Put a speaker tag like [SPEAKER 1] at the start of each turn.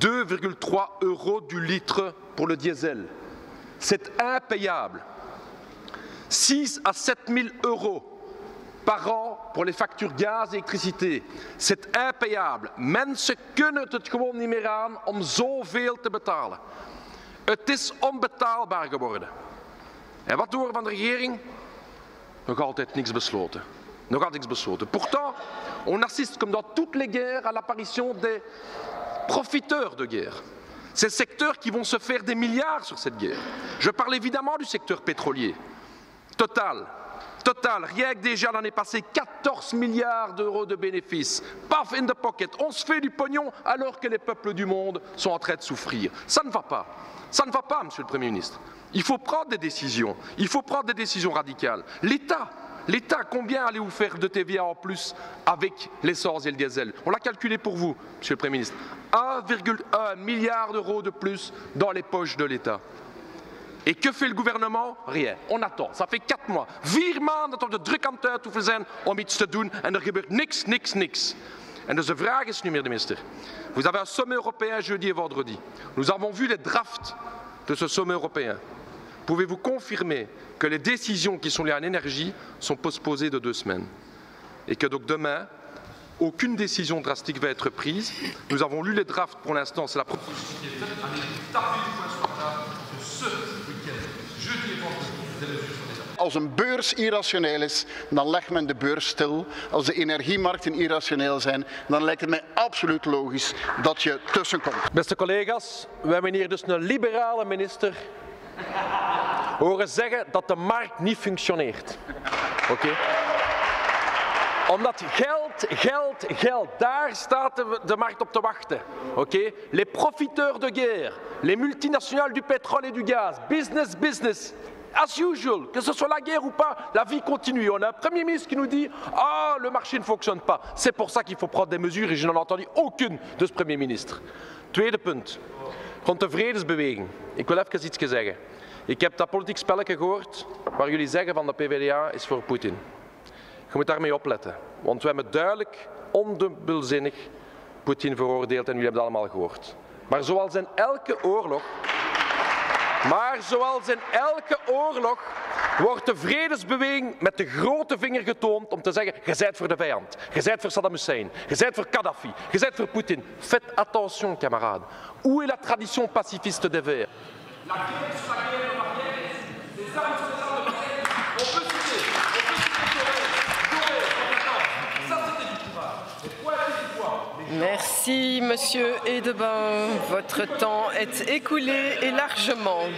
[SPEAKER 1] 2,3 € du litre pour le diesel. C'est impayable. 6 à 7 000 € par an pour les factures gaz en électricité. C'est impayable. Mensen kunnen het gewoon niet meer aan om zoveel te betalen. Het is onbetaalbaar geworden. En wat doen we van de regering? Nog altijd niks besloten. Nog altijd niks besloten. Pourtant, on assiste comme dans toutes les guerres à l'apparition des profiteurs de guerre. Ces secteurs qui vont se faire des milliards sur cette guerre. Je parle évidemment du secteur pétrolier. Total, rien que déjà l'année passée, 14 milliards d'euros de bénéfices. Paf, in the pocket. On se fait du pognon alors que les peuples du monde sont en train de souffrir. Ça ne va pas. Ça ne va pas, Monsieur le Premier ministre. Il faut prendre des décisions. Il faut prendre des décisions radicales. L'État, combien allez-vous faire de TVA en plus avec l'essence et le diesel? On l'a calculé pour vous, Monsieur le Premier ministre. 1,1 milliard d'euros de plus dans les poches de l'État. Et que fait le gouvernement? Rien. On attend. Ça fait 4 mois. 4 maanden dat we de druk aan het uitoefenen zijn om iets te doen en er gebeurt niks. En dus de vraag is nu, meneer de minister. Vous avez un sommet européen jeudi et vendredi. Nous avons vu les drafts de ce sommet européen. Pouvez-vous confirmer que les décisions qui sont liées à l'énergie sont postposées de 2 semaines? Et que donc demain, aucune décision drastique va être prise. Nous avons lu les drafts pour l'instant, c'est la proposition qui est faite. Allez, tapez du poing sur la table que ce week-end, jeudi et vendredi, des mesures sur les
[SPEAKER 2] Als een beurs irrationeel is, dan legt men de beurs stil. Als de energiemarkten irrationeel zijn, dan lijkt het mij absoluut logisch dat je tussenkomt.
[SPEAKER 3] Beste collega's, we hebben hier dus een liberale minister horen zeggen dat de markt niet functioneert. Oké? Omdat geld, daar staat de markt op te wachten. Oké? Les profiteurs de guerre, les multinationales du pétrole et du gaz, business. As usual, que ce soit la guerre ou pas, la vie continue. On a un Premier ministre qui nous dit « Ah, le marché ne fonctionne pas ». C'est pour ça qu'il faut prendre des mesures et je n'en ai entendu aucune de ce Premier ministre. Tweede punt, rond de vredesbeweging. Ik wil even iets zeggen. Ik heb dat politiek spelletje gehoord waar jullie zeggen van de PvdA is voor Poetin. Je moet daarmee opletten, want we hebben duidelijk, ondubbelzinnig Poetin veroordeeld en jullie hebben dat allemaal gehoord. Maar zoals in elke oorlog wordt de vredesbeweging met de grote vinger getoond om te zeggen, je zijt voor de vijand, je zijt voor Saddam Hussein, je zijt voor Kadhafi, je zijt voor Poetin. Faites attention, camarades. Où est la tradition pacifiste des Verts? La guerre sur la guerre, les armes sur les armes de guerre, on peut citer ça c'était du courage. Et quoi est-ce du poids?
[SPEAKER 4] Merci, Monsieur Edebain. Votre temps est écoulé et largement.